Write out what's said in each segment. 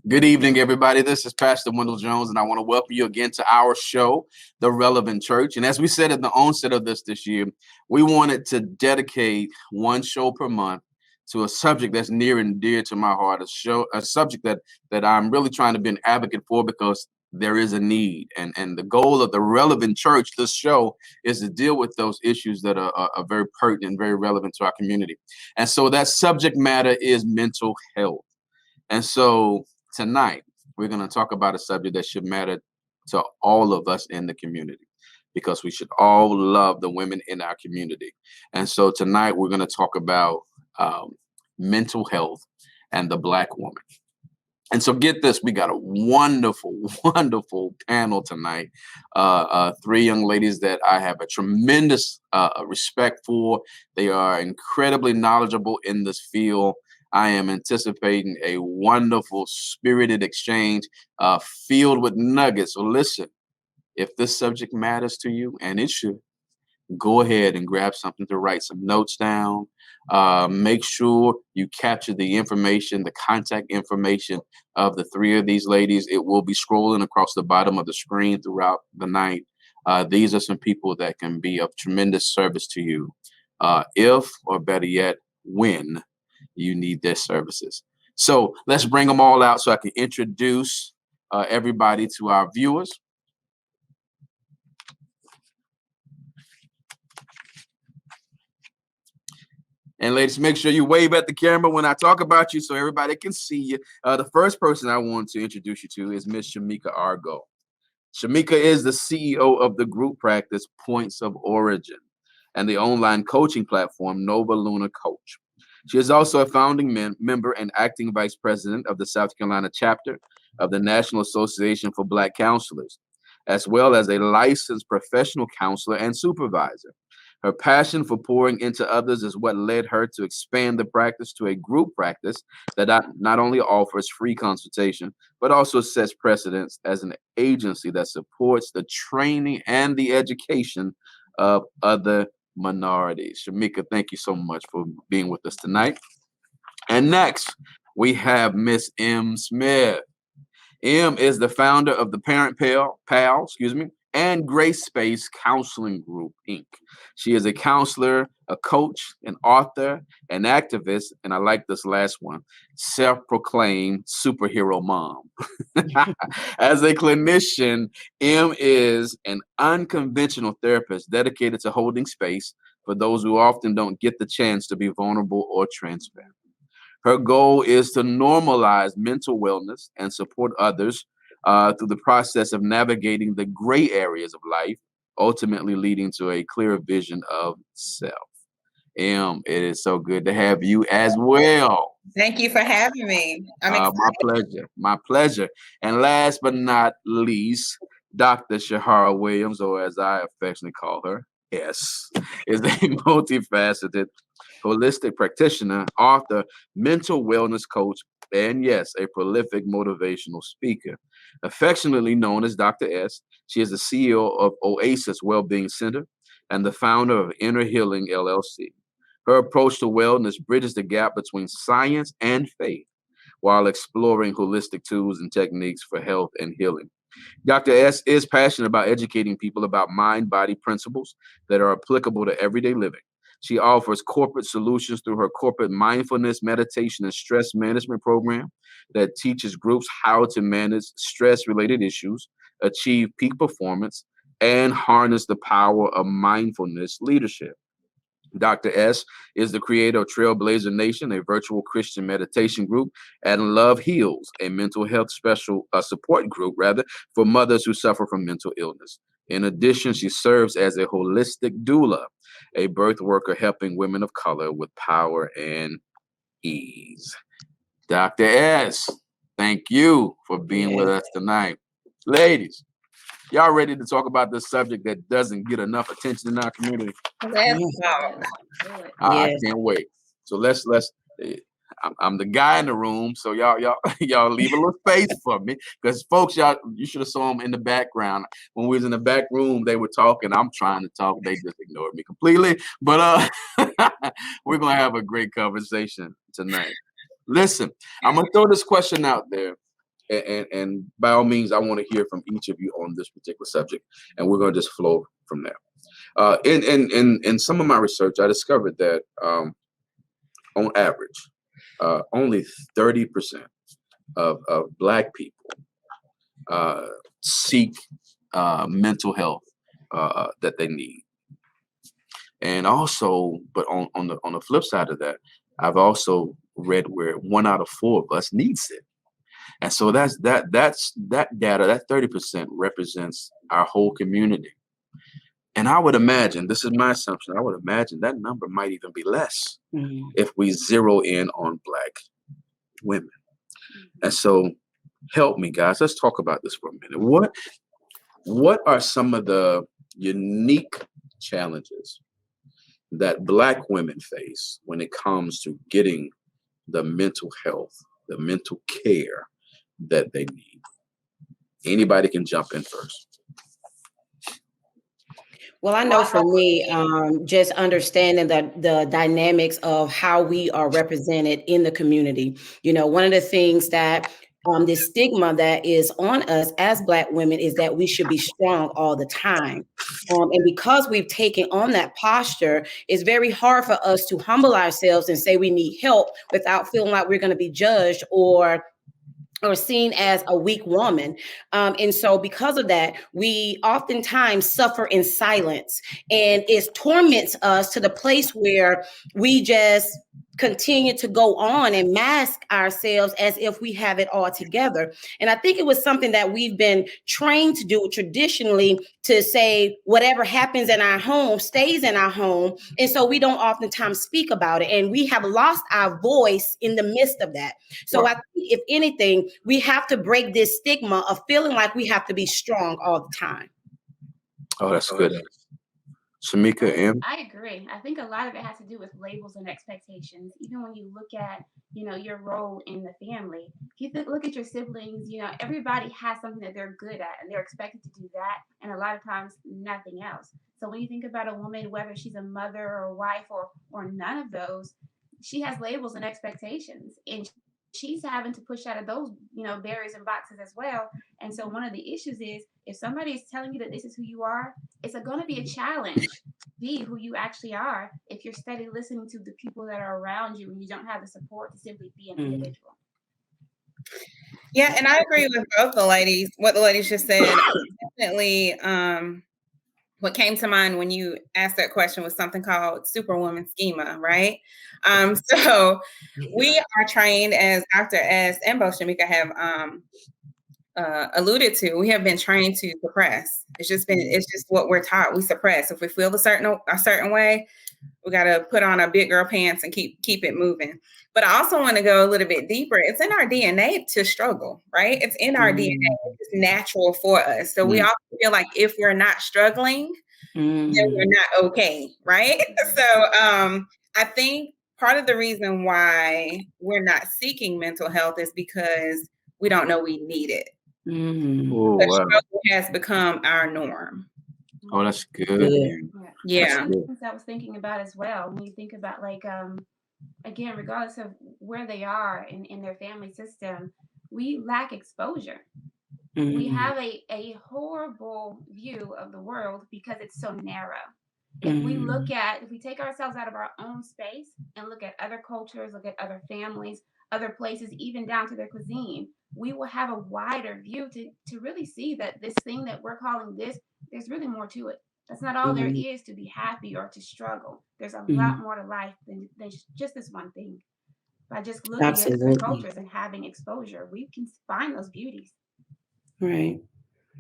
Good evening, everybody. This is Pastor Wendell Jones, and I want to welcome you again to our show, The Relevant Church. And as we said at the onset of this year, we wanted to dedicate one show per month to a subject that's near and dear to my heart, a subject that I'm really trying to be an advocate for because there is a need. And the goal of The Relevant Church, this show, is to deal with those issues that are very pertinent, very relevant to our community. And so that subject matter is mental health. And so tonight, we're going to talk about a subject that should matter to all of us in the community because we should all love the women in our community. And so tonight, we're going to talk about mental health and the Black woman. And so get this, we got a wonderful, wonderful panel tonight. Three young ladies that I have a tremendous respect for. They are incredibly knowledgeable in this field. I am anticipating a wonderful, spirited exchange filled with nuggets. So listen, if this subject matters to you, and it should, go ahead and grab something to write some notes down. Make sure you capture the information, the contact information of the three of these ladies. It will be scrolling across the bottom of the screen throughout the night. These are some people that can be of tremendous service to you if, or better yet, when you need their services. So let's bring them all out so I can introduce everybody to our viewers. And ladies, make sure you wave at the camera when I talk about you so everybody can see you. The first person I want to introduce you to is Miss Shamika Argo. Shamika is the CEO of the group practice Points of Origin and the online coaching platform Nova Luna Coach. She is also a founding member and acting vice president of the South Carolina chapter of the National Association for Black Counselors, as well as a licensed professional counselor and supervisor. Her passion for pouring into others is what led her to expand the practice to a group practice that not only offers free consultation, but also sets precedents as an agency that supports the training and the education of other minorities. Shamika, thank you so much for being with us tonight. And next, we have Miss M. Smith. M is the founder of the Parent Pal, and Grace Space Counseling Group, Inc. She is a counselor, a coach, an author, an activist, and I like this last one, self-proclaimed superhero mom. As a clinician, M is an unconventional therapist dedicated to holding space for those who often don't get the chance to be vulnerable or transparent. Her goal is to normalize mental wellness and support others through the process of navigating the gray areas of life, ultimately leading to a clearer vision of self. It is so good to have you as well. Thank you for having me. My pleasure. My pleasure. And last but not least, Dr. Shahara Williams, or as I affectionately call her, S, is a multifaceted holistic practitioner, author, mental wellness coach, and yes, a prolific motivational speaker. Affectionately known as Dr. S, she is the CEO of Oasis Wellbeing Center and the founder of Inner Healing LLC. Her approach to wellness bridges the gap between science and faith while exploring holistic tools and techniques for health and healing. Dr. S is passionate about educating people about mind-body principles that are applicable to everyday living. She offers corporate solutions through her corporate mindfulness, meditation, and stress management program that teaches groups how to manage stress-related issues, achieve peak performance, and harness the power of mindfulness leadership. Dr. S is the creator of Trailblazer Nation, a virtual Christian meditation group, and Love Heals, a mental health support group, for mothers who suffer from mental illness. In addition, she serves as a holistic doula, a birth worker helping women of color with power and ease. Dr. S, thank you for being with us tonight. Ladies, y'all ready to talk about this subject that doesn't get enough attention in our community? Let's go. I can't wait. So let's I'm the guy in the room, so y'all leave a little space for me, because folks, you should have saw them in the background when we was in the back room. They were talking. I'm trying to talk. They just ignored me completely. But we're gonna have a great conversation tonight. Listen, I'm gonna throw this question out there, and by all means, I want to hear from each of you on this particular subject, and we're gonna just flow from there. In some of my research, I discovered that on average, only 30% of Black people seek mental health that they need. And also, but on the flip side of that, I've also read where 1 out of 4 of us needs it. And so that data, that 30% represents our whole community. And I would imagine, this is my assumption, I would imagine that number might even be less if we zero in on Black women. And so help me, guys. Let's talk about this for a minute. What are some of the unique challenges that Black women face when it comes to getting the mental health, the mental care that they need? Anybody can jump in first. Well, I know for me, just understanding the dynamics of how we are represented in the community. You know, one of the things that the stigma that is on us as Black women is that we should be strong all the time. And because we've taken on that posture, it's very hard for us to humble ourselves and say we need help without feeling like we're going to be judged or seen as a weak woman. And so because of that, we oftentimes suffer in silence, and it torments us to the place where we just continue to go on and mask ourselves as if we have it all together. And I think it was something that we've been trained to do traditionally, to say whatever happens in our home stays in our home. And so we don't oftentimes speak about it. And we have lost our voice in the midst of that. So I think if anything, we have to break this stigma of feeling like we have to be strong all the time. Oh, that's good. Shamika, M? I agree. I think a lot of it has to do with labels and expectations. Even when you look at, your role in the family, if you look at your siblings, everybody has something that they're good at and they're expected to do that. And a lot of times nothing else. So when you think about a woman, whether she's a mother or a wife or none of those, she has labels and expectations. And she's having to push out of those, barriers and boxes as well. And so one of the issues is, if somebody is telling you that this is who you are, it's going to be a challenge to be who you actually are if you're steady listening to the people that are around you and you don't have the support to simply be an individual. Yeah, and I agree with both the ladies, what the ladies just said. Definitely, what came to mind when you asked that question was something called Superwoman schema, right? So we are trained, as Dr. S and both Shamika have alluded to, we have been trained to suppress. It's just what we're taught. We suppress. If we feel a certain way, we got to put on our big girl pants and keep it moving. But I also want to go a little bit deeper. It's in our DNA to struggle, right? It's in our DNA. It's natural for us. So we also feel like if we're not struggling, then we're not okay, right? So I think part of the reason why we're not seeking mental health is because we don't know we need it. Oh, wow. Struggle has become our norm. Oh, that's good. Yeah. One of the things I was thinking about as well, when you think about again, regardless of where they are in their family system, we lack exposure. We have a horrible view of the world because it's so narrow. If we take ourselves out of our own space and look at other cultures, look at other families, other places, even down to their cuisine, we will have a wider view to really see that this thing that we're calling this, there's really more to it. That's not all there is to be happy or to struggle. There's a lot more to life than just this one thing. By just looking at different cultures and having exposure, we can find those beauties. Right.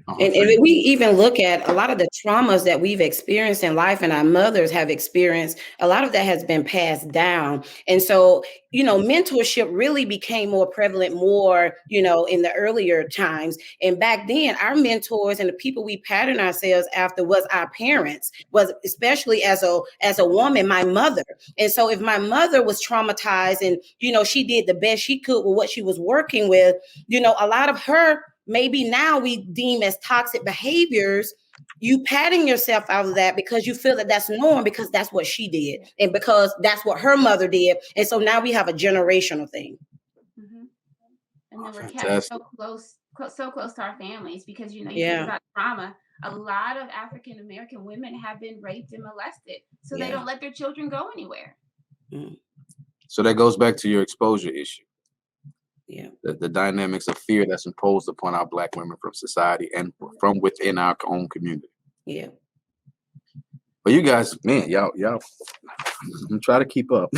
And if we even look at a lot of the traumas that we've experienced in life and our mothers have experienced, a lot of that has been passed down. And so, mentorship really became more prevalent more, in the earlier times. And back then, our mentors and the people we pattern ourselves after was our parents, was especially as a woman, my mother. And so if my mother was traumatized and, she did the best she could with what she was working with, a lot of her maybe now we deem as toxic behaviors, you patting yourself out of that because you feel that that's norm because that's what she did and because that's what her mother did. And so now we have a generational thing. Mm-hmm. And then we're kept so close to our families because, you think about trauma. A lot of African American women have been raped and molested. So they don't let their children go anywhere. Mm. So that goes back to your exposure issue. Yeah. The dynamics of fear that's imposed upon our Black women from society and from within our own community. Yeah. But you guys, man, y'all, I'm trying to keep up.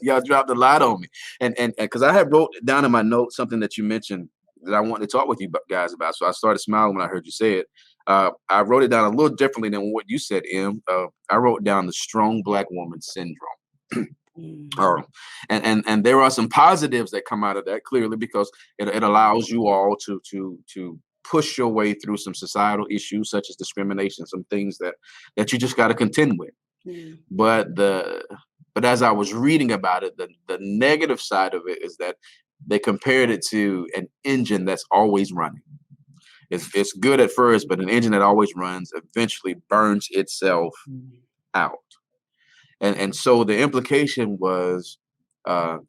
Y'all dropped a lot on me. And because I had wrote down in my notes something that you mentioned that I wanted to talk with you guys about. So I started smiling when I heard you say it. I wrote it down a little differently than what you said, Em. I wrote down the strong Black woman syndrome. And there are some positives that come out of that, clearly, because it allows you all to push your way through some societal issues such as discrimination, some things that you just got to contend with. But as I was reading about it, the negative side of it is that they compared it to an engine that's always running. It's good at first, but an engine that always runs eventually burns itself out. And so the implication was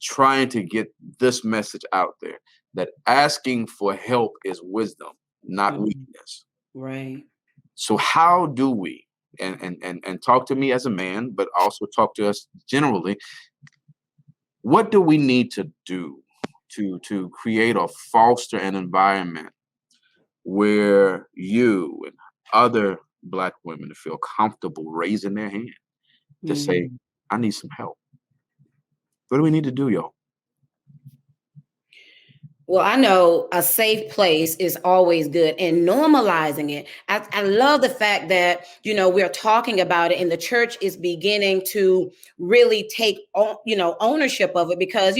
trying to get this message out there, that asking for help is wisdom, not weakness. Right. So how do we, and talk to me as a man, but also talk to us generally, what do we need to do to create or foster an environment where you and other Black women feel comfortable raising their hand to say, I need some help? What do we need to do, y'all? Well, I know a safe place is always good, and normalizing it. I love the fact that, we're talking about it and the church is beginning to really take, ownership of it because,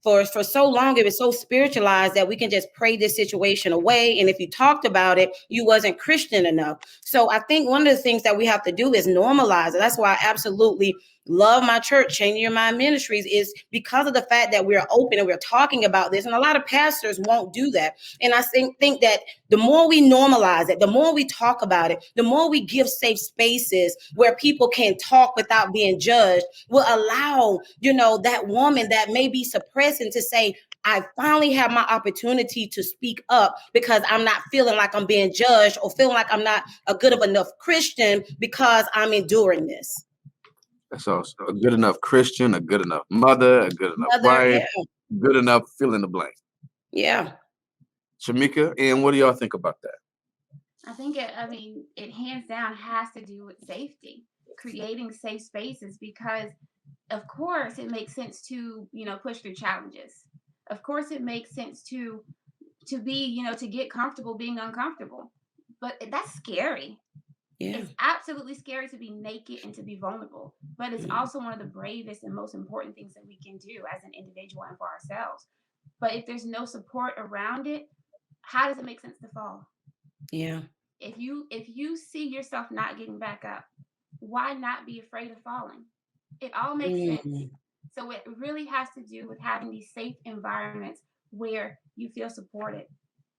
for so long, it was so spiritualized that we can just pray this situation away. And if you talked about it, you wasn't Christian enough. So I think one of the things that we have to do is normalize it. That's why I absolutely love my church, Changing Your Mind Ministries, is because of the fact that we're open and we're talking about this. And a lot of pastors won't do that. And I think that the more we normalize it, the more we talk about it, the more we give safe spaces where people can talk without being judged, will allow, that woman that may be suppressing to say, I finally have my opportunity to speak up because I'm not feeling like I'm being judged or feeling like I'm not a good of enough Christian because I'm enduring this. That's also a good enough Christian, a good enough mother, a good enough wife, good enough fill in the blank. Yeah. Shamika, and what do y'all think about that? I think it hands down has to do with safety, creating safe spaces, because of course it makes sense to, push through challenges. Of course it makes sense to be, to get comfortable being uncomfortable, but that's scary. Yeah. It's absolutely scary to be naked and to be vulnerable, but it's also one of the bravest and most important things that we can do as an individual and for ourselves. But if there's no support around it, how does it make sense to fall? Yeah. If you see yourself not getting back up, why not be afraid of falling? It all makes sense. So it really has to do with having these safe environments where you feel supported.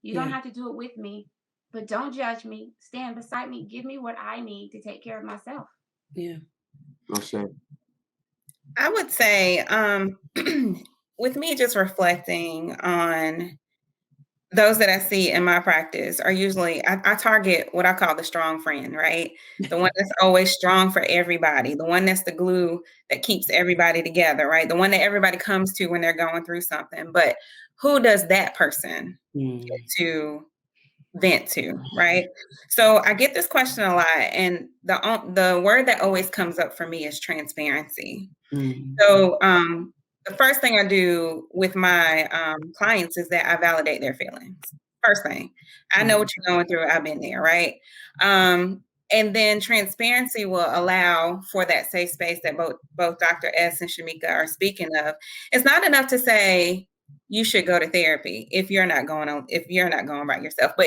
You don't have to do it with me, but don't judge me. Stand beside me. Give me what I need to take care of myself. Yeah. Okay. I would say, with me just reflecting on those that I see in my practice are usually, I target what I call the strong friend, right? The one that's always strong for everybody, the one that's the glue that keeps everybody together, right? The one that everybody comes to when they're going through something. But who does that person get to vent to, right? So I get this question a lot, and the word that always comes up for me is transparency. So the first thing I do with my clients is that I validate their feelings First thing, I know what you're going through. I've been there, right? And then transparency will allow for that safe space that both Dr. S and Shamika are speaking of. It's not enough to say you should go to therapy if you're not going by yourself. But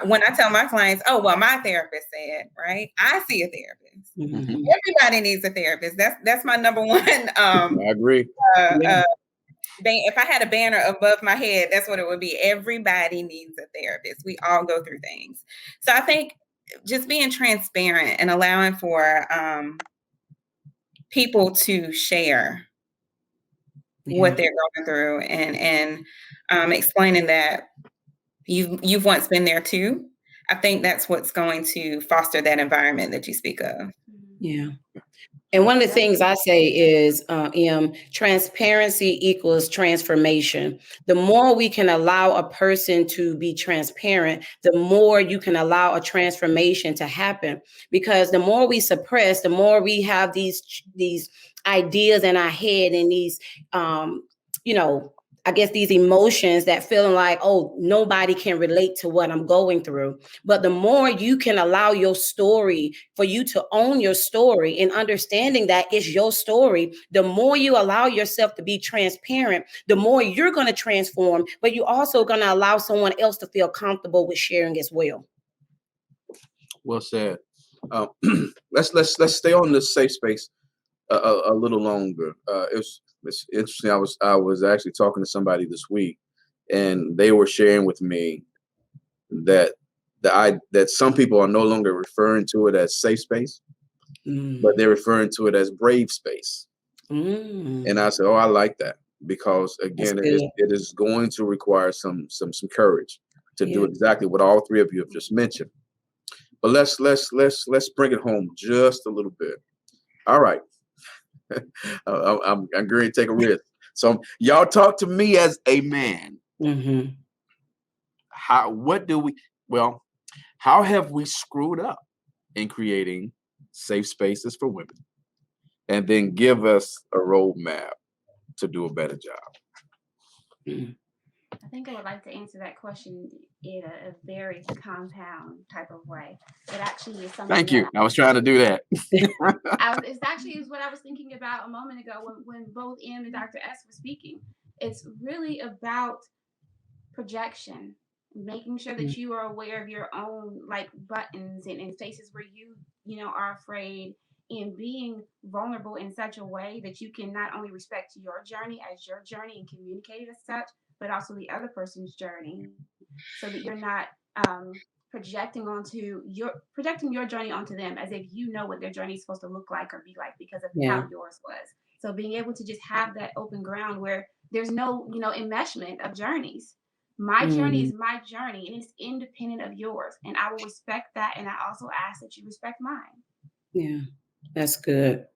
when I tell my clients, oh well, my therapist said, right? I see a therapist. Mhm. Everybody needs a therapist. That's my number one. I agree. If I had a banner above my head, that's what it would be. Everybody needs a therapist. We all go through things. So I think just being transparent and allowing for people to share what they're going through and explaining that you've once been there too. I think that's what's going to foster that environment that you speak of. Yeah. And one of the things I say is, transparency equals transformation. The more we can allow a person to be transparent, the more you can allow a transformation to happen. Because the more we suppress, the more we have these ideas in our head and these, I guess these emotions that feeling like, oh, nobody can relate to what I'm going through. But the more you can allow your story, for you to own your story and understanding that it's your story, the more you allow yourself to be transparent, the more you're going to transform, but you're also going to allow someone else to feel comfortable with sharing as well. Well said. Let's stay on this safe space a little longer. It's interesting. I was actually talking to somebody this week, and they were sharing with me that that some people are no longer referring to it as safe space, but they're referring to it as brave space. And I said, oh, I like that, because again, it is going to require some courage to do exactly what all three of you have just mentioned. But let's bring it home just a little bit. All right. I'm going to take a risk. So y'all talk to me as a man. How have we screwed up in creating safe spaces for women? And then give us a roadmap to do a better job. I think I would like to answer that question in a very compound type of way. It actually is something. Thank you. I was trying to do that. It's actually what I was thinking about a moment ago when both M and Dr. S were speaking. It's really about projection, making sure that you are aware of your own like buttons and spaces where you are afraid, and being vulnerable in such a way that you can not only respect your journey as your journey and communicate it as such, but also the other person's journey, so that you're not projecting your journey onto them as if you know what their journey is supposed to look like or be like because of how yours was. So being able to just have that open ground where there's no enmeshment of journeys. My journey is my journey, and it's independent of yours, and I will respect that, and I also ask that you respect mine. Yeah, that's good.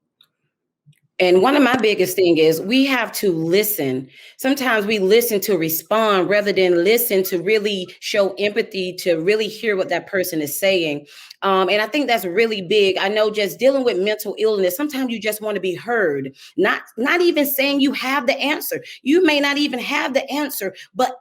And one of my biggest thing is we have to listen. Sometimes we listen to respond rather than listen to really show empathy, to really hear what that person is saying. And I think that's really big. I know just dealing with mental illness, sometimes you just want to be heard, not even saying you have the answer. You may not even have the answer, but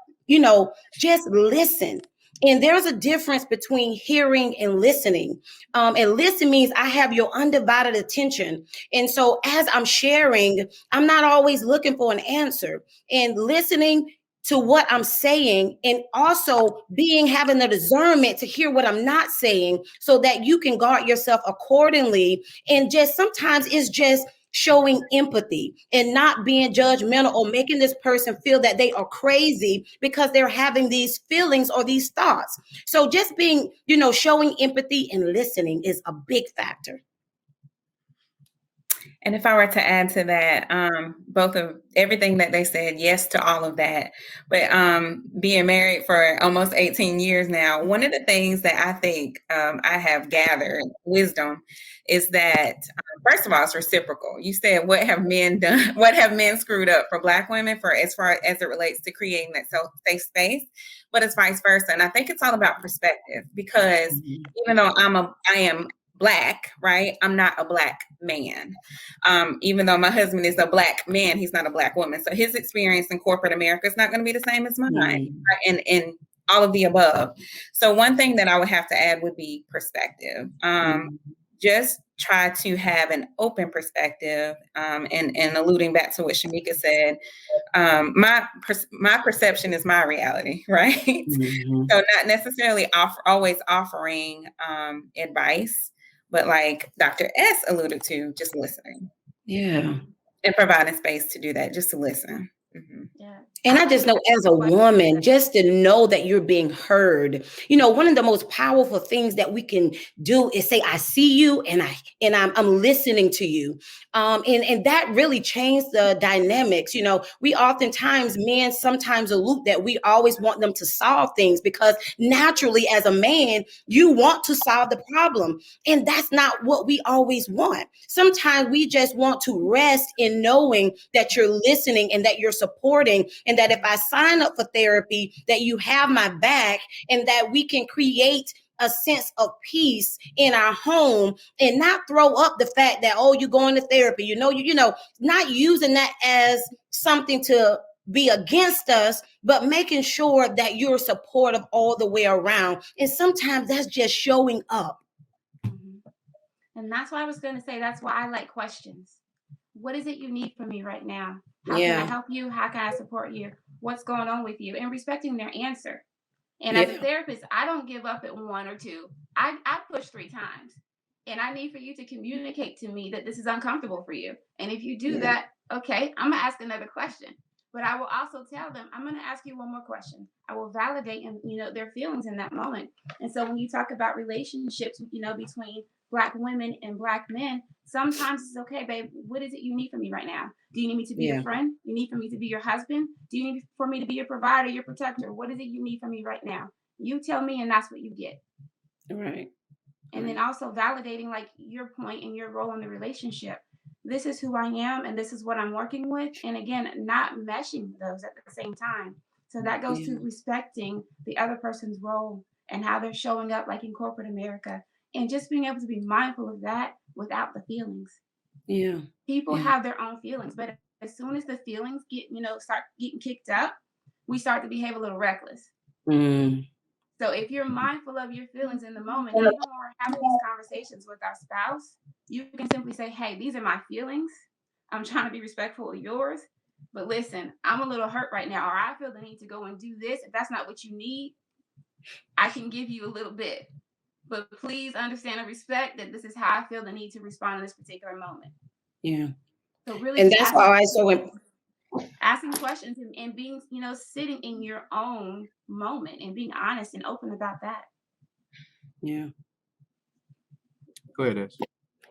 just listen. And there's a difference between hearing and listening. And listen means I have your undivided attention. And so as I'm sharing, I'm not always looking for an answer. And listening to what I'm saying, and also having the discernment to hear what I'm not saying, so that you can guard yourself accordingly. And just sometimes it's just showing empathy and not being judgmental or making this person feel that they are crazy because they're having these feelings or these thoughts. So just being, showing empathy and listening is a big factor. And if I were to add to that, both of everything that they said, yes to all of that. But being married for almost 18 years now, one of the things that I think I have gathered wisdom is that, first of all, it's reciprocal. You said, what have men done? What have men screwed up for Black women as far as it relates to creating that safe space? But it's vice versa. And I think it's all about perspective, because even though I am Black, right? I'm not a Black man. Even though my husband is a Black man, he's not a Black woman. So his experience in corporate America is not going to be the same as mine. And all of the above. So one thing that I would have to add would be perspective. Just try to have an open perspective, and alluding back to what Shamika said, my perception is my reality, right? So not necessarily always offering advice, but like Dr. S alluded to, just listening. Yeah. And providing space to do that, just to listen. Yeah. And I just know as a woman, just to know that you're being heard, one of the most powerful things that we can do is say, I see you and I'm listening to you. And that really changed the dynamics. We oftentimes, men sometimes allude that we always want them to solve things because naturally as a man, you want to solve the problem. And that's not what we always want. Sometimes we just want to rest in knowing that you're listening and that you're supporting, and that if I sign up for therapy, that you have my back, and that we can create a sense of peace in our home and not throw up the fact that, oh, you're going to therapy, not using that as something to be against us, but making sure that you're supportive all the way around. And sometimes that's just showing up. And that's why I was going to say, that's why I like questions. What is it you need from me right now? How can I help you? How can I support you? What's going on with you? And respecting their answer. And as a therapist, I don't give up at 1 or 2. I push 3 times. And I need for you to communicate to me that this is uncomfortable for you. And if you do that, okay, I'm going to ask another question. But I will also tell them, I'm going to ask you one more question. I will validate their feelings in that moment. And so when you talk about relationships, between Black women and Black men, sometimes it's okay, babe. What is it you need from me right now? Do you need me to be your friend? You need for me to be your husband? Do you need for me to be your provider, your protector? What is it you need from me right now? You tell me, and that's what you get. Right. And then also validating like your point and your role in the relationship. This is who I am, and this is what I'm working with. And again, not meshing those at the same time. So that goes to respecting the other person's role and how they're showing up, like in corporate America, and just being able to be mindful of that without the feelings. Yeah. People have their own feelings, but as soon as the feelings get, start getting kicked up, we start to behave a little reckless. So if you're mindful of your feelings in the moment, even when we're having these conversations with our spouse, you can simply say, hey, these are my feelings. I'm trying to be respectful of yours. But listen, I'm a little hurt right now, or I feel the need to go and do this. If that's not what you need, I can give you a little bit. But please understand and respect that this is how I feel the need to respond in this particular moment. Yeah. So really, and that's why asking questions and being, sitting in your own moment and being honest and open about that. Yeah. Go ahead, Ash.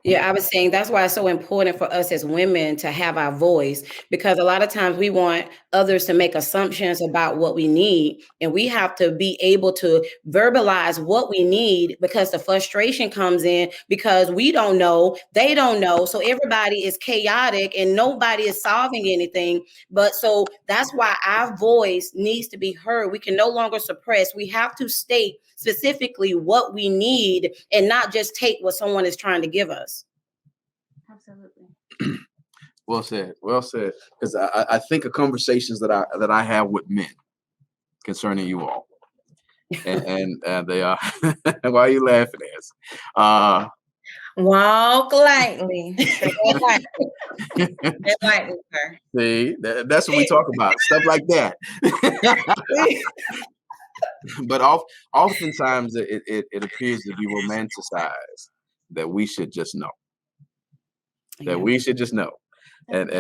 Yeah, I was saying that's why it's so important for us as women to have our voice, because a lot of times we want others to make assumptions about what we need, and we have to be able to verbalize what we need, because the frustration comes in because we don't know, they don't know, so everybody is chaotic and nobody is solving anything. But so that's why our voice needs to be heard. We can no longer suppress. We have to state specifically what we need and not just take what someone is trying to give us. Absolutely. Well said. Well said. Because I think of conversations that I have with men concerning you all, and they are. Why are you laughing, Ass? Walk lightly. Lightly, sir. See, that's what we talk about, stuff like that. But oftentimes it appears to be romanticized that we should just know. That we should just know. And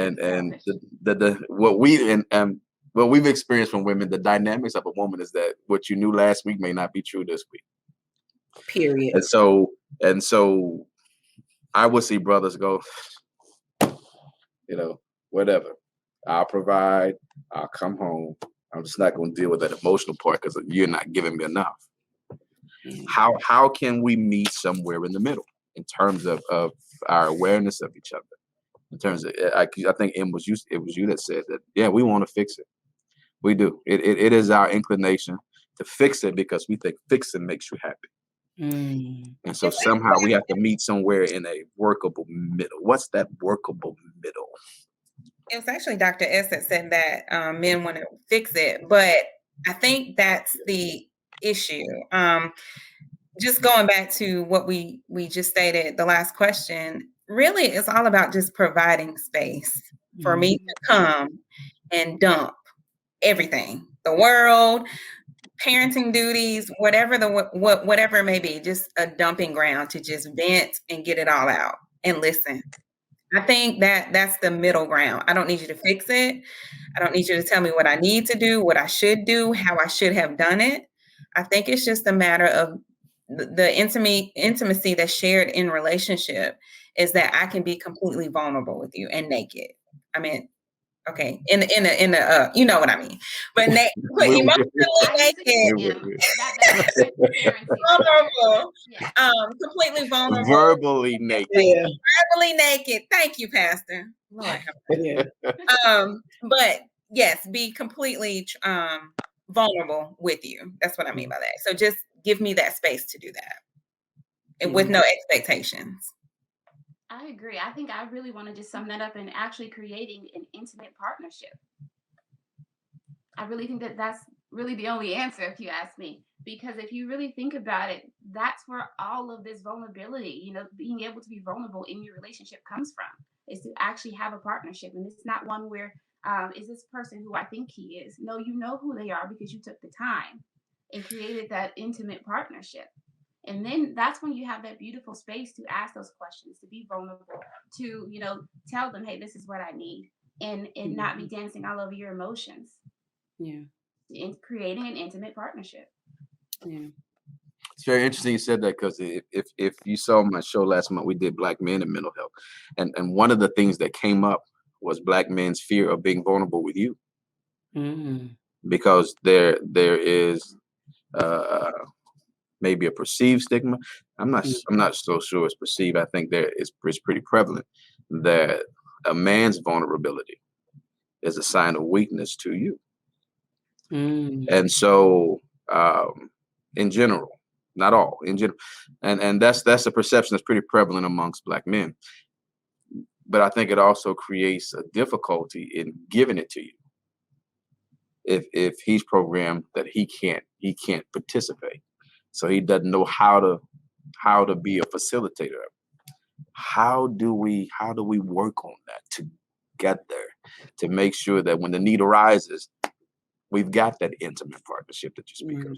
what we've experienced from women, the dynamics of a woman is that what you knew last week may not be true this week. Period. And so I would see brothers go, whatever. I'll provide, I'll come home. I'm just not going to deal with that emotional part because you're not giving me enough. How can we meet somewhere in the middle in terms of our awareness of each other? In terms of, I think it was you that said that, yeah, we want to fix it. We do. It is our inclination to fix it because we think fixing makes you happy. And so somehow we have to meet somewhere in a workable middle. What's that workable middle? It was actually Dr. S that said that men want to fix it, but I think that's the issue. Just going back to what we just stated, the last question, really it's all about just providing space for me to come and dump everything, the world, parenting duties, whatever whatever it may be, just a dumping ground to just vent and get it all out and listen. I think that's the middle ground. I don't need you to fix it. I don't need you to tell me what I need to do, what I should do, how I should have done it. I think it's just a matter of the intimacy that's shared in relationship is that I can be completely vulnerable with you and naked. I mean, okay, in the you know what I mean, but emotionally naked, vulnerable, completely vulnerable, verbally naked. Yeah. verbally naked. Thank you, Pastor. Lord have mercy. Yeah. But yes, be completely vulnerable with you. That's what I mean by that. So just give me that space to do that, and with no expectations. I agree. I think I really want to just sum that up in actually creating an intimate partnership. I really think that that's really the only answer, if you ask me. Because if you really think about it, that's where all of this vulnerability, you know, being able to be vulnerable in your relationship comes from, is to actually have a partnership. And it's not one where, is this person who I think he is? No, you know who they are because you took the time and created that intimate partnership. And then that's when you have that beautiful space to ask those questions, to be vulnerable, to, you know, tell them, hey, this is what I need, and not be dancing all over your emotions. Yeah. In creating an intimate partnership. Yeah. It's very interesting you said that, because if you saw my show last month, we did Black men and mental health. And one of the things that came up was Black men's fear of being vulnerable with you. Because there is maybe a perceived stigma. I'm not so sure it's perceived. I think it's pretty prevalent that a man's vulnerability is a sign of weakness to you. And so in general, not all, in general, and that's a perception that's pretty prevalent amongst Black men. But I think it also creates a difficulty in giving it to you if he's programmed that he can't participate, so he doesn't know how to be a facilitator. How do we work on that together to make sure that when the need arises, we've got that intimate partnership that you speak of?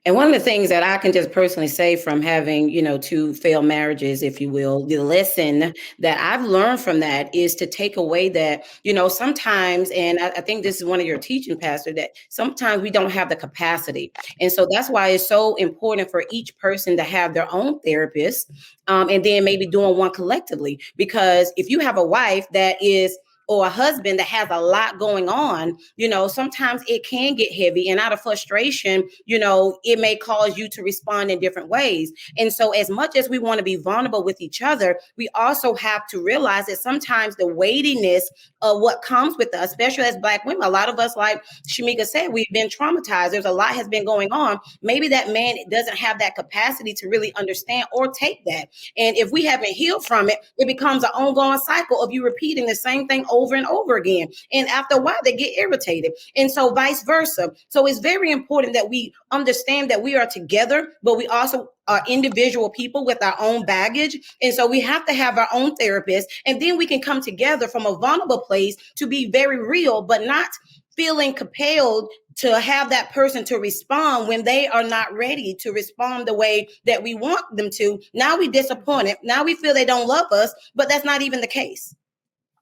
And one of the things that I can just personally say from having, you know, two failed marriages, if you will, the lesson that I've learned from that is to take away that, you know, sometimes, and I think this is one of your teaching, Pastor, that sometimes we don't have the capacity. And so that's why it's so important for each person to have their own therapist, and then maybe doing one collectively. Because if you have a wife that is, or a husband that has a lot going on, you know, sometimes it can get heavy, and out of frustration, you know, it may cause you to respond in different ways. And so as much as we want to be vulnerable with each other, we also have to realize that sometimes the weightiness of what comes with us, especially as Black women, a lot of us, like Shamika said, we've been traumatized. There's a lot has been going on. Maybe that man doesn't have that capacity to really understand or take that. And if we haven't healed from it, it becomes an ongoing cycle of you repeating the same thing over and over again. And after a while, they get irritated. And so vice versa. So it's very important that we understand that we are together, but we also are individual people with our own baggage. And so we have to have our own therapist. And then we can come together from a vulnerable place to be very real, but not feeling compelled to have that person to respond when they are not ready to respond the way that we want them to. Now we disappointed. Now we feel they don't love us, but that's not even the case.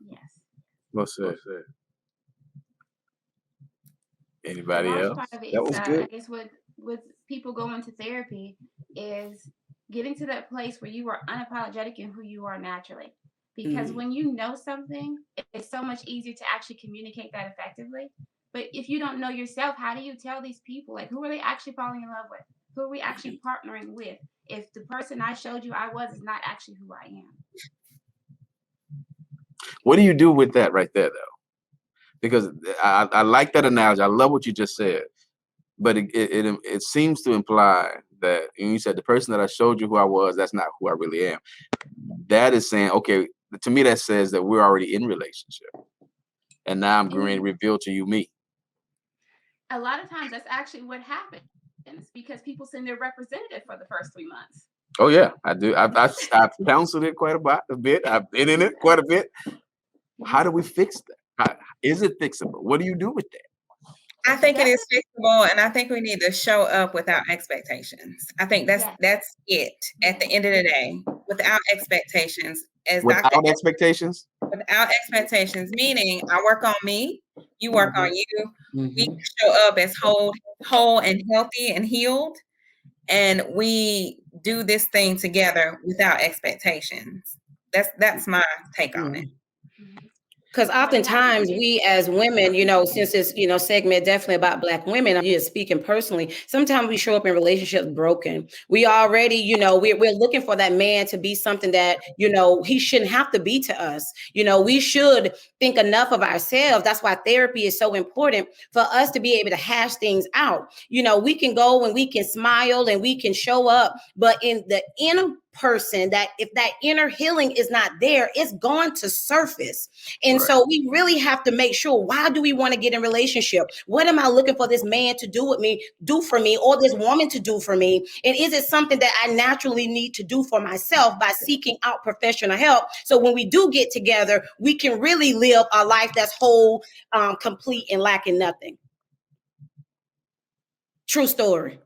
Yes. What's that? Anybody else? Part of it That is, was good. I guess with people going to therapy is getting to that place where you are unapologetic in who you are naturally. Because when you know something, it's so much easier to actually communicate that effectively. But if you don't know yourself, how do you tell these people? Like, who are they actually falling in love with? Who are we actually partnering with? If the person I showed you I was is not actually who I am. What do you do with that right there, though? Because I like that analogy. I love what you just said. But it seems to imply that, and you said the person that I showed you who I was, that's not who I really am. That is saying, okay, to me, that says that we're already in relationship. And now I'm going to reveal to you me. A lot of times that's actually what happens because people send their representative for the first 3 months. Oh yeah, I do. I've counseled it quite a bit. I've been in it quite a bit. How do we fix that? Is it fixable? What do you do with that? I think it is fixable, and I think we need to show up without expectations. I think that's it at the end of the day, without expectations. As Dr. Without expectations? Without expectations, meaning I work on me, you work on you. We Mhm. show up as whole and healthy and healed, and we do this thing together without expectations. That's my take on it. Because oftentimes we as women, since this, segment definitely about Black women, I'm just speaking personally, sometimes we show up in relationships broken. We already, we're looking for that man to be something that, he shouldn't have to be to us. We should think enough of ourselves. That's why therapy is so important for us to be able to hash things out. We can go and we can smile and we can show up, but in the inner person, that if that inner healing is not there, it's going to surface. And so we really have to make sure, why do we want to get in relationship? What am I looking for this man to do for me, or this woman to do for me? And is it something that I naturally need to do for myself by seeking out professional help? So when we do get together, we can really live a life that's whole, complete, and lacking nothing. True story.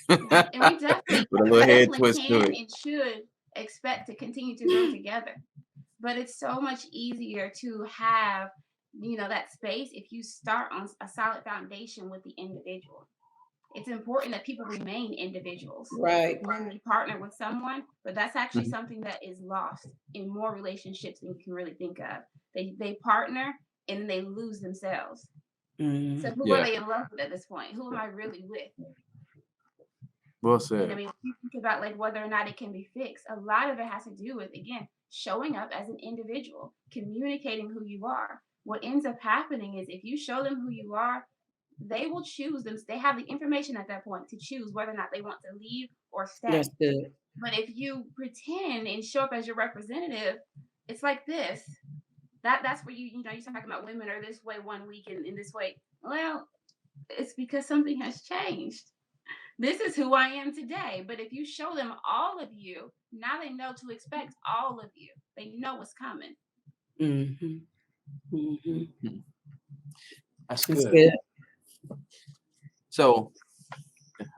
And we definitely, With a little head twist to can it. and should expect to continue to grow together. But it's so much easier to have, that space if you start on a solid foundation with the individual. It's important that people remain individuals. Right. When they partner with someone, but that's actually something that is lost in more relationships than you can really think of. They partner and then they lose themselves. So who are they in love with at this point? Who am I really with? Well said. And I mean, if you think about like whether or not it can be fixed, a lot of it has to do with, again, showing up as an individual, communicating who you are. What ends up happening is if you show them who you are, they will choose them. They have the information at that point to choose whether or not they want to leave or stay. That's good. But if you pretend and show up as your representative, it's like this. That's where you're talking about women are this way one week and in this way. Well, it's because something has changed. This is who I am today. But if you show them all of you, now they know to expect all of you. They know what's coming. Mm-hmm. Mm-hmm. That's good. So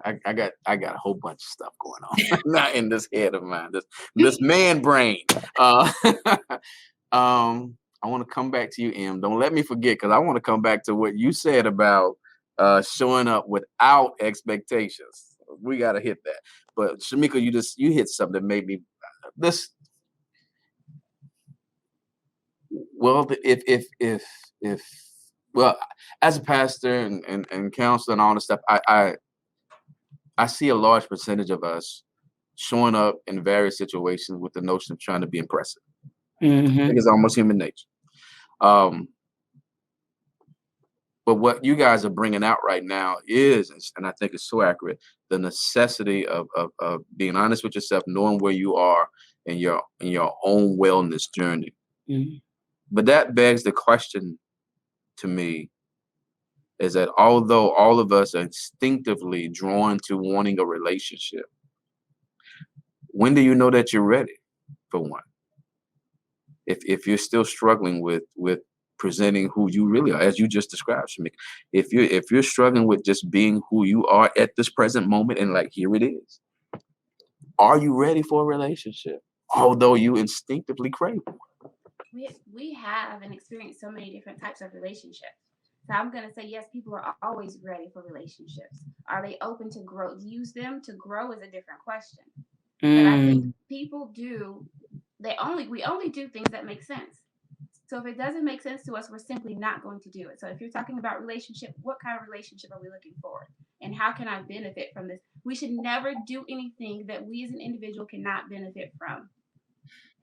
I got a whole bunch of stuff going on not in this head of mine, this man brain. I want to come back to you, Em. Don't let me forget, because I want to come back to what you said about showing up without expectations. We got to hit that. But Shamika, you hit something that made me this. Well, if well, as a pastor and counselor and all this stuff, I see a large percentage of us showing up in various situations with the notion of trying to be impressive. Mm-hmm. I think it's almost human nature. But what you guys are bringing out right now is, and I think it's so accurate, the necessity of being honest with yourself, knowing where you are in your own wellness journey. Mm-hmm. But that begs the question to me, is that although all of us are instinctively drawn to wanting a relationship, when do you know that you're ready for one? If you're still struggling with presenting who you really are, as you just described, Shamik, if you're struggling with just being who you are at this present moment, and like, here it is, are you ready for a relationship? Although you instinctively crave one. We have and experienced so many different types of relationships. So I'm going to say, yes, people are always ready for relationships. Are they open to grow? Use them to grow is a different question. But I think people we only do things that make sense. So if it doesn't make sense to us, we're simply not going to do it. So if you're talking about relationship, what kind of relationship are we looking for? And how can I benefit from this? We should never do anything that we as an individual cannot benefit from.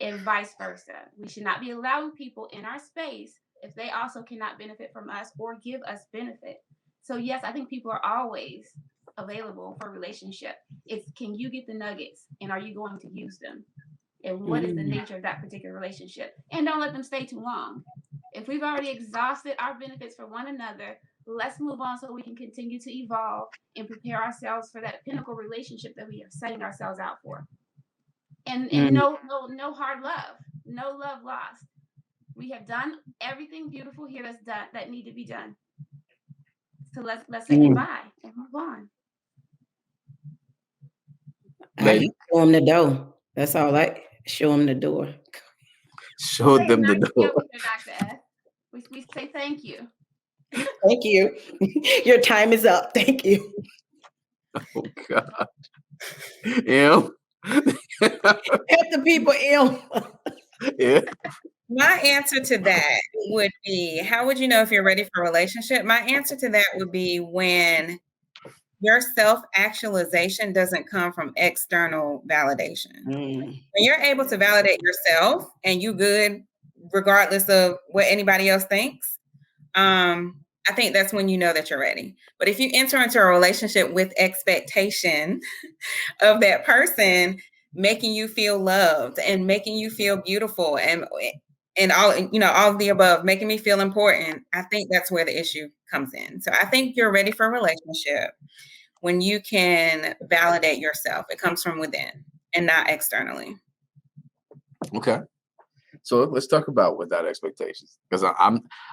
And vice versa. We should not be allowing people in our space if they also cannot benefit from us or give us benefit. So yes, I think people are always available for relationship. It's, can you get the nuggets and are you going to use them? And what is the nature of that particular relationship? And don't let them stay too long. If we've already exhausted our benefits for one another, Let's move on so we can continue to evolve and prepare ourselves for that pinnacle relationship that we are setting ourselves out for. And no hard love, no love lost. We have done everything beautiful here that need to be done. So let's say goodbye and move on. I show them the door. That's all. Show them the door. Show them the door. Dr. S. We say thank you. Thank you. Your time is up. Thank you. Oh God. Help the people, Yeah. My answer to that would be, how would you know if you're ready for a relationship? My answer to that would be when your self-actualization doesn't come from external validation. When you're able to validate yourself and you good regardless of what anybody else thinks, I think that's when you know that you're ready. But if you enter into a relationship with expectation of that person making you feel loved and making you feel beautiful and all, all of the above, making me feel important, I think that's where the issue comes in. So I think you're ready for a relationship when you can validate yourself. It comes from within and not externally. Okay. So let's talk about without expectations, because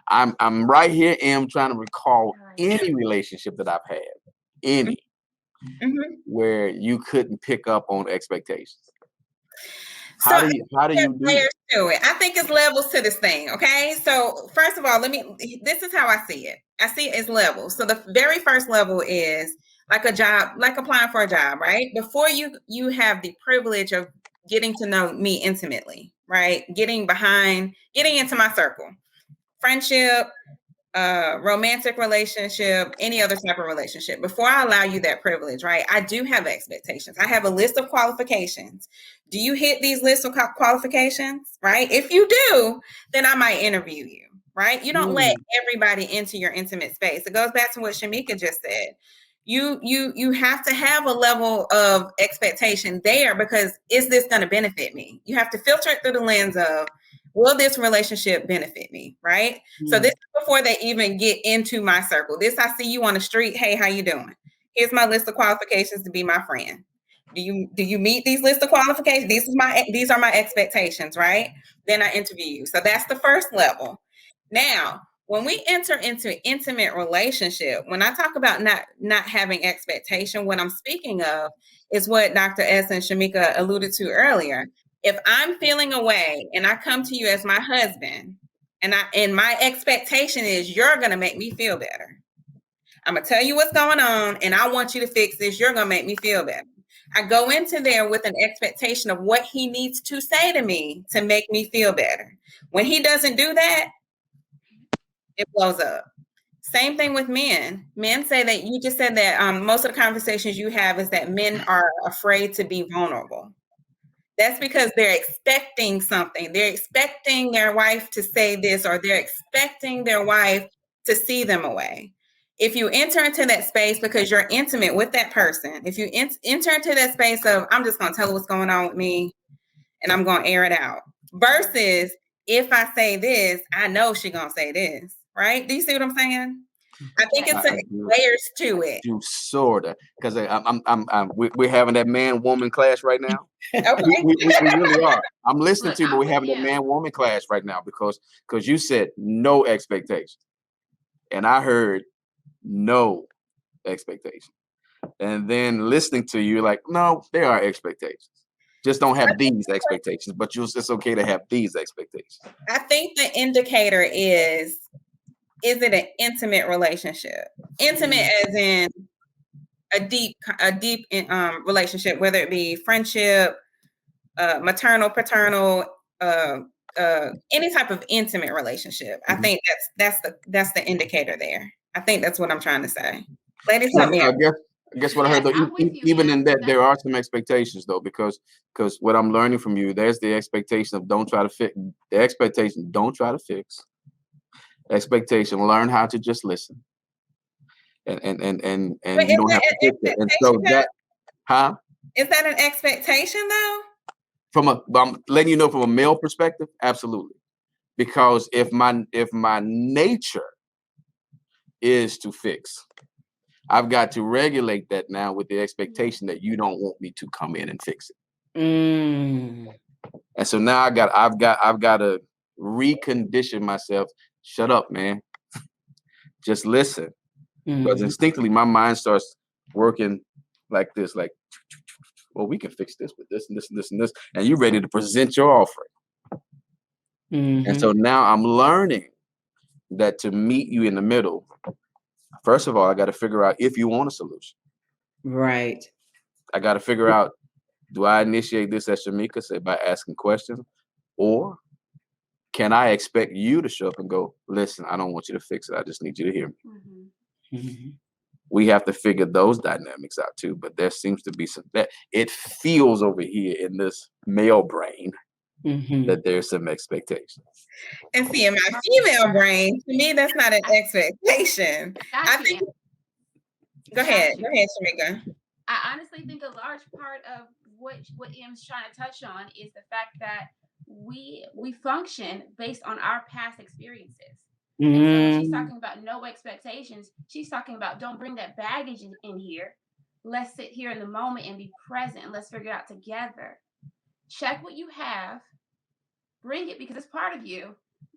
I'm right here and I'm trying to recall any relationship that I've had, any where you couldn't pick up on expectations. How do you do layers to it? I think it's levels to this thing. Okay. So first of all, this is how I see it. I see it as levels. So the very first level is like a job, like applying for a job, right? Before you have the privilege of getting to know me intimately, right? Getting into my circle, friendship, romantic relationship, any other type of relationship. Before I allow you that privilege, right? I do have expectations. I have a list of qualifications. Do you hit these lists of qualifications, right? If you do, then I might interview you, right? You don't let everybody into your intimate space. It goes back to what Shamika just said. You have to have a level of expectation there, because is this going to benefit me? You have to filter it through the lens of, will this relationship benefit me, right? So this is before they even get into my circle. This, I see you on the street. Hey, how you doing? Here's my list of qualifications to be my friend. Do you meet these list of qualifications? These are my expectations, right? Then I interview you. So that's the first level. Now, when we enter into intimate relationship, when I talk about not having expectation, what I'm speaking of is what Dr. S and Shamika alluded to earlier. If I'm feeling away and I come to you as my husband, and my expectation is you're going to make me feel better. I'm going to tell you what's going on and I want you to fix this. You're going to make me feel better. I go into there with an expectation of what he needs to say to me to make me feel better. When he doesn't do that, it blows up. Same thing with men. Men say that, you just said that most of the conversations you have is that men are afraid to be vulnerable. That's because they're expecting something. They're expecting their wife to say this, or they're expecting their wife to see them away. If you enter into that space because you're intimate with that person, if you enter into that space of, I'm just going to tell her what's going on with me and I'm going to air it out, versus if I say this, I know she's going to say this, right? Do you see what I'm saying? I think it's layers to it. You sort of, because we're having that man-woman clash right now. Okay. we really are. I'm listening to you, but we're having that man-woman clash right now because you said no expectation, and I heard no expectation, and then listening to you, like, no, there are expectations. Just don't have these expectations, but it's okay to have these expectations. I think the indicator is it an intimate relationship? Intimate as in a deep relationship, whether it be friendship, maternal, paternal, any type of intimate relationship. I think that's the indicator there. I think that's what I'm trying to say. Ladies, help me out. I guess what I heard, though, even in that, there are some expectations, though, because what I'm learning from you, there's the expectation of don't try to fix. The expectation, don't try to fix. Expectation, learn how to just listen. And you don't have to fix it. And so that, is that an expectation, though? I'm letting you know from a male perspective, absolutely. Because if my nature is to fix. I've got to regulate that now with the expectation that you don't want me to come in and fix it. And so now I've got to recondition myself. Shut up, man. Just listen. Because instinctively my mind starts working like this, like, well, we can fix this with this and this and this and this, and you're ready to present your offering. And so now I'm learning that to meet you in the middle, first of all, I got to figure out if you want a solution. Right. I got to figure out, do I initiate this, as Shamika said, by asking questions, or can I expect you to show up and go, listen, I don't want you to fix it. I just need you to hear me. We have to figure those dynamics out too. But there seems to be some that it feels over here in this male brain that there's some expectations. And see, in my female brain, to me, that's not an expectation. I think. Go ahead, Shamika. I honestly think a large part of what M's trying to touch on is the fact that we function based on our past experiences. And so when she's talking about no expectations, she's talking about don't bring that baggage in here. Let's sit here in the moment and be present, and let's figure it out together. Check what you have, bring it because it's part of you,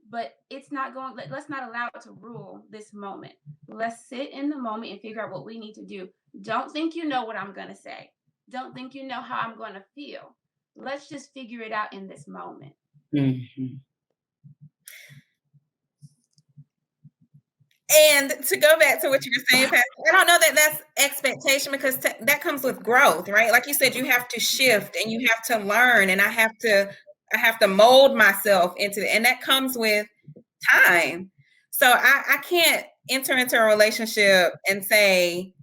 but it's not going. Let's not allow it to rule this moment. Let's sit in the moment and figure out what we need to do. Don't think you know what I'm going to say. Don't think you know how I'm going to feel. Let's just figure it out in this moment. And to go back to what you were saying, Pastor, I don't know that that's expectation because that comes with growth, right? Like you said, you have to shift and you have to learn, and I have to mold myself into it, and that comes with time. So I can't enter into a relationship and say,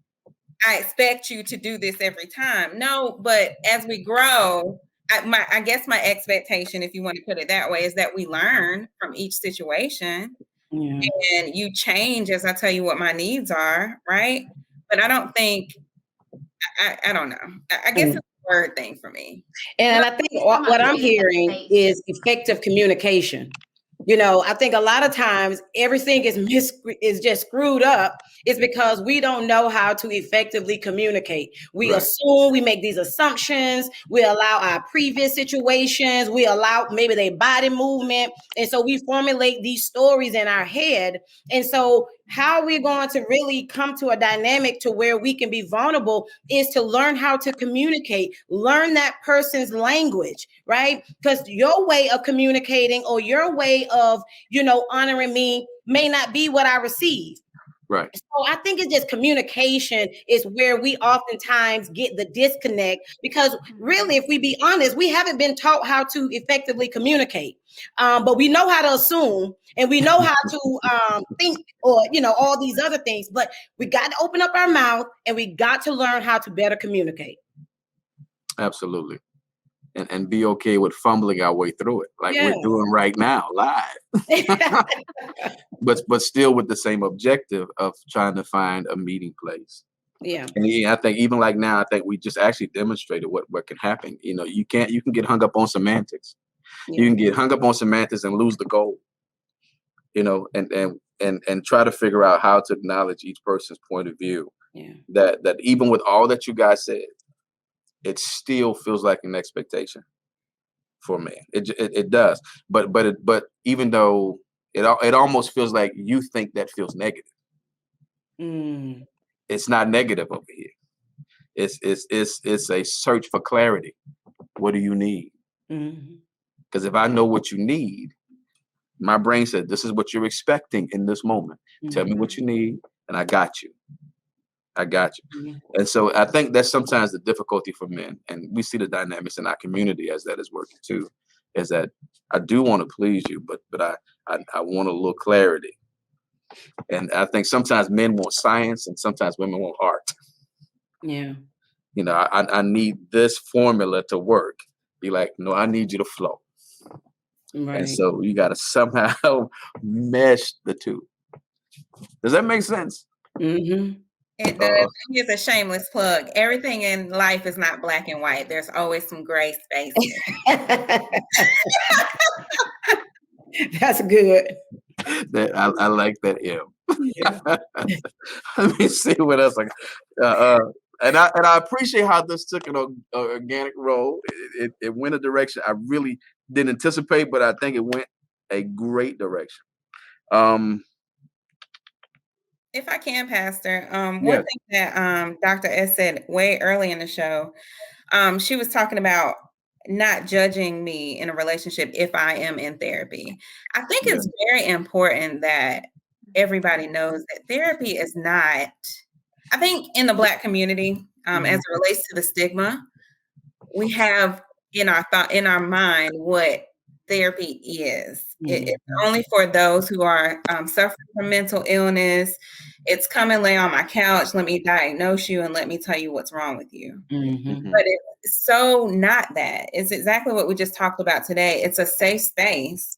I expect you to do this every time. No, but as we grow, I guess my expectation, if you want to put it that way, is that we learn from each situation. And you change as I tell you what my needs are, right? But I don't think, I don't know. I guess it's a word thing for me. And I think what I'm hearing is effective communication. You know, I think a lot of times everything is just screwed up. It's because we don't know how to effectively communicate. We assume, we make these assumptions, we allow our previous situations, we allow maybe their body movement. And so we formulate these stories in our head. And so how are we going to really come to a dynamic to where we can be vulnerable is to learn how to communicate, learn that person's language, right? Because your way of communicating or your way of, honoring me may not be what I receive. Right. So I think it's just communication is where we oftentimes get the disconnect, because really, if we be honest, we haven't been taught how to effectively communicate. But we know how to assume and we know how to think or, all these other things. But we got to open up our mouth and we got to learn how to better communicate. Absolutely. And be okay with fumbling our way through it, like we're doing right now, live. but still with the same objective of trying to find a meeting place. Yeah. And I think even like now, I think we just actually demonstrated what can happen. You can get hung up on semantics. You can get hung up on semantics and lose the goal. And try to figure out how to acknowledge each person's point of view. Yeah. That even with all that you guys said, it still feels like an expectation for a man. It does. But even though it almost feels like you think that feels negative. It's not negative over here. It's a search for clarity. What do you need? Because if I know what you need, my brain said, this is what you're expecting in this moment. Tell me what you need, and I got you. And so I think that's sometimes the difficulty for men. And we see the dynamics in our community as that is working too, is that I do want to please you, but I want a little clarity. And I think sometimes men want science and sometimes women want art. Yeah. I need this formula to work. Be like, no, I need you to flow. Right. And so you got to somehow mesh the two. Does that make sense? It does. Here's a shameless plug. Everything in life is not black and white. There's always some gray space. That's good. I like that, M. Yeah. Let me see what else. And I appreciate how this took an organic role. It went a direction I really didn't anticipate, but I think it went a great direction. If I can, Pastor, one Yes. thing that Dr. S said way early in the show, she was talking about not judging me in a relationship if I am in therapy. I think Yeah. it's very important that everybody knows that therapy is not, I think in the Black community, as it relates to the stigma, we have in our mind what therapy is. It's only for those who are suffering from mental illness. It's come and lay on my couch, let me diagnose you and let me tell you what's wrong with you. Mhm. But it's so not that. It's exactly what we just talked about today. It's a safe space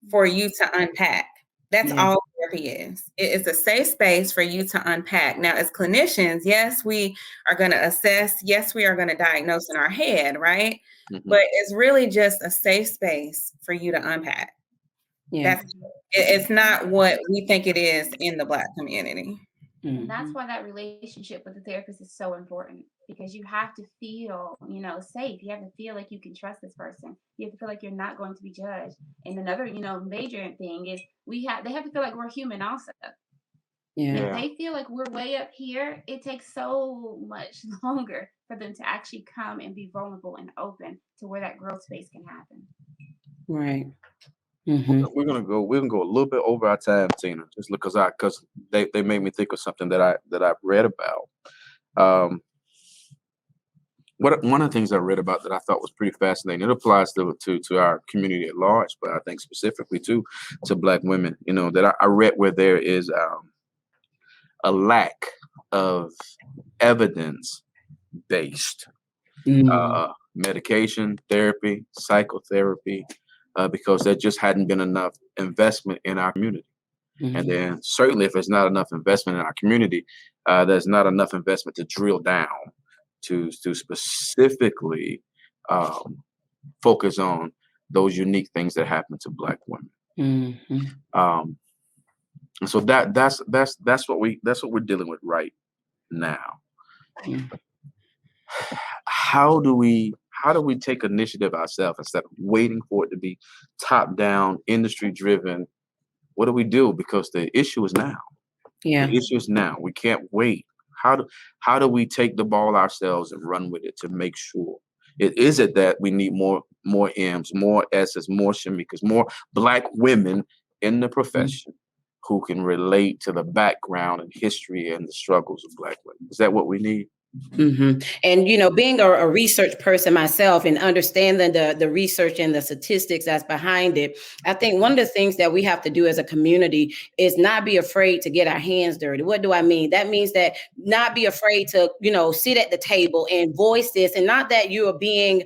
for you to unpack. That's all therapy is. It is a safe space for you to unpack. Now, as clinicians, yes, we are going to assess. Yes, we are going to diagnose in our head, right? Mhm. But it's really just a safe space for you to unpack. Yeah. It's not what we think it is in the Black community. And that's why that relationship with the therapist is so important, because you have to feel, safe. You have to feel like you can trust this person. You have to feel like you're not going to be judged. And another, major thing is they have to feel like we're human also. Yeah. If they feel like we're way up here, it takes so much longer for them to actually come and be vulnerable and open to where that growth space can happen. Right. We're gonna go a little bit over our time, Tina, just because they made me think of something that I've read about. One of the things I read about that I thought was pretty fascinating. It applies to our community at large, but I think specifically to Black women. That I read where there is a lack of evidence-based medication, therapy, psychotherapy, because there just hadn't been enough investment in our community. And then certainly if there's not enough investment in our community, there's not enough investment to drill down to specifically focus on those unique things that happen to Black women. And so that's what we're dealing with right now. How do we take initiative ourselves instead of waiting for it to be top down, industry driven? What do we do? Because the issue is now. Yeah. The issue is now. We can't wait. How do we take the ball ourselves and run with it to make sure? Is it that we need more M's, more S's, more Shamikas, more Black women in the profession who can relate to the background and history and the struggles of Black women? Is that what we need? And, being a research person myself and understanding the research and the statistics that's behind it, I think one of the things that we have to do as a community is not be afraid to get our hands dirty. What do I mean? That means that not be afraid to, sit at the table and voice this, and not that you are being,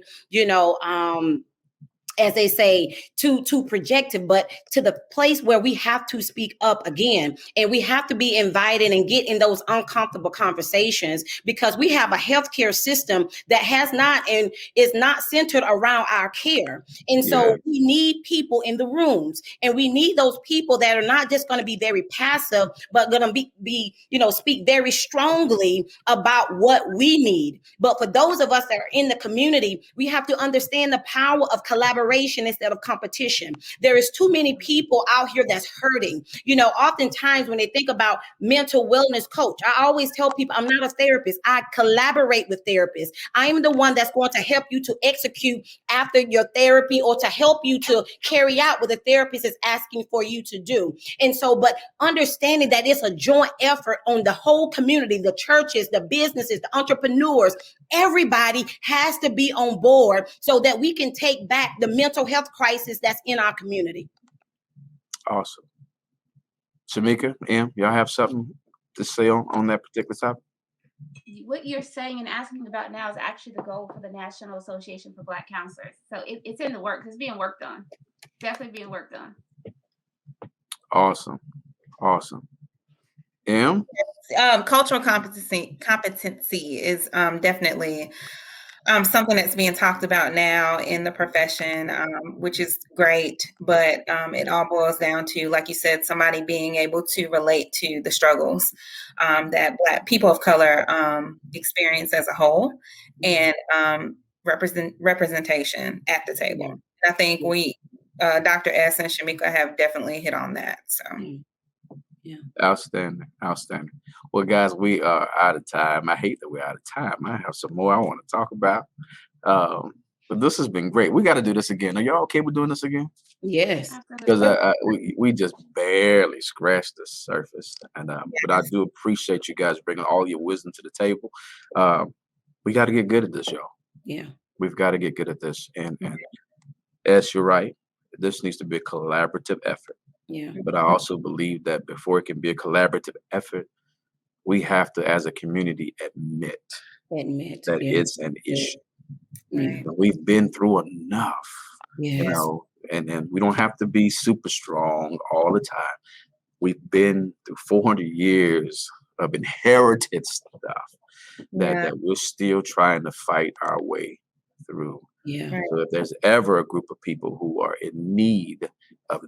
as they say, too projective, but to the place where we have to speak up again, and we have to be invited and get in those uncomfortable conversations, because we have a healthcare system that has not and is not centered around our care. And so we need people in the rooms, and we need those people that are not just going to be very passive, but going to be speak very strongly about what we need. But for those of us that are in the community, we have to understand the power of collaboration instead of competition. There is too many people out here that's hurting. Oftentimes when they think about mental wellness coach, I always tell people I'm not a therapist. I collaborate with therapists. I am the one that's going to help you to execute after your therapy, or to help you to carry out what the therapist is asking for you to do. And so, but understanding that it's a joint effort on the whole community, the churches, the businesses, the entrepreneurs, everybody has to be on board so that we can take back the mental health crisis that's in our community. Awesome. Shamika, Em, y'all have something to say on that particular topic? What you're saying and asking about now is actually the goal for the National Association for Black Counselors. So it's in the works. It's being worked on. Definitely being worked on. Awesome. Em? Cultural competency is definitely Something that's being talked about now in the profession, which is great, but it all boils down to, like you said, somebody being able to relate to the struggles that Black people of color experience as a whole, and representation at the table. Yeah. I think Dr. S and Shamika have definitely hit on that. So. Yeah. Outstanding. Well, guys, we are out of time. I hate that we're out of time. I have some more I want to talk about. But this has been great. We got to do this again. Are y'all okay with doing this again? Yes. Because we just barely scratched the surface. And but I do appreciate you guys bringing all your wisdom to the table. We got to get good at this, y'all. Yeah. We've got to get good at this. And as you're right, this needs to be a collaborative effort. Yeah. But I also believe that before it can be a collaborative effort, we have to, as a community, admit that it's an issue. Right. We've been through enough, Yes. you know, and we don't have to be super strong all the time. We've been through 400 years of inherited stuff that we're still trying to fight our way through. Yeah. Right. So if there's ever a group of people who are in need of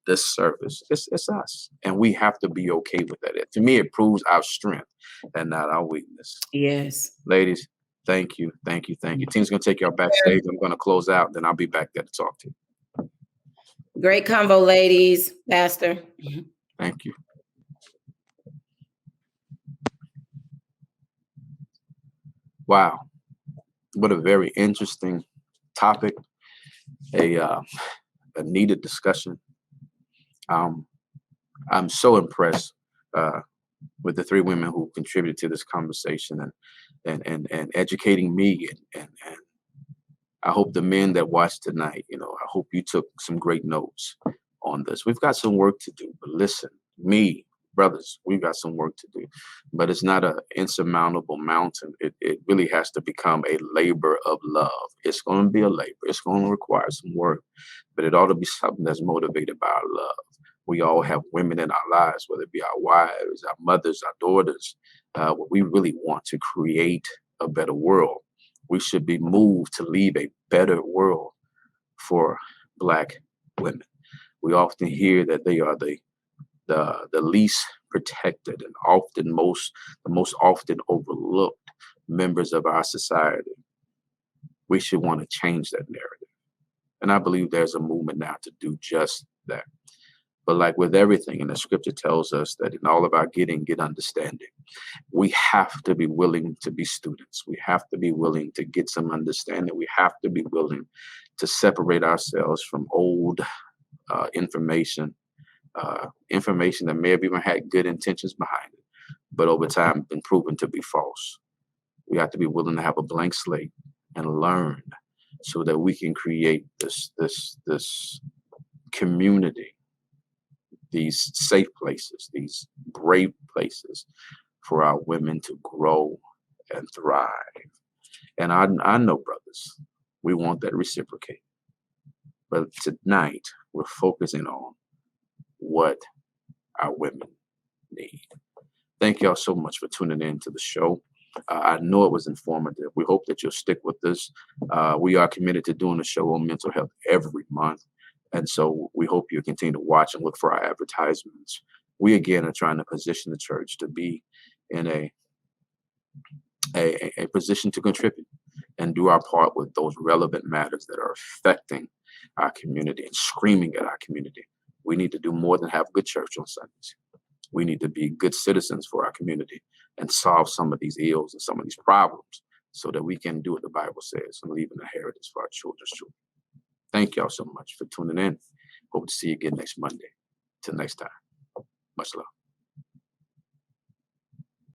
this service, it's us. And we have to be okay with that. To me, it proves our strength and not our weakness. Yes. Ladies, thank you. Team's going to take y'all backstage. I'm going to close out, then I'll be back there to talk to you. Great combo, ladies. Pastor. Thank you. Wow. What a very interesting topic. A needed discussion. I'm so impressed with the three women who contributed to this conversation and educating me and I hope the men that watched tonight, I hope you took some great notes on this. We've got some work to do, but listen, brothers, we've got some work to do, but it's not an insurmountable mountain. It really has to become a labor of love. It's going to be a labor. It's going to require some work, but it ought to be something that's motivated by our love. We all have women in our lives, whether it be our wives, our mothers, our daughters. We really want to create a better world. We should be moved to leave a better world for Black women. We often hear that they are the least protected and often the most often overlooked members of our society. We should want to change that narrative. And I believe there's a movement now to do just that. But like with everything, and the scripture tells us that in all of our getting, get understanding. We have to be willing to be students. We have to be willing to get some understanding. We have to be willing to separate ourselves from old information that may have even had good intentions behind it, but over time been proven to be false. We have to be willing to have a blank slate and learn so that we can create this community, these safe places, these brave places for our women to grow and thrive. And I know, brothers, we want that reciprocated. But tonight, we're focusing on what our women need. Thank y'all so much for tuning in to the show. I know it was informative. We hope that you'll stick with this. We are committed to doing a show on mental health every month. And so we hope you continue to watch and look for our advertisements. We, again, are trying to position the church to be in a position to contribute and do our part with those relevant matters that are affecting our community and screaming at our community. We need to do more than have good church on Sundays. We need to be good citizens for our community and solve some of these ills and some of these problems so that we can do what the Bible says and leave an inheritance for our children's children. Thank y'all so much for tuning in. Hope to see you again next Monday. Till next time. Much love.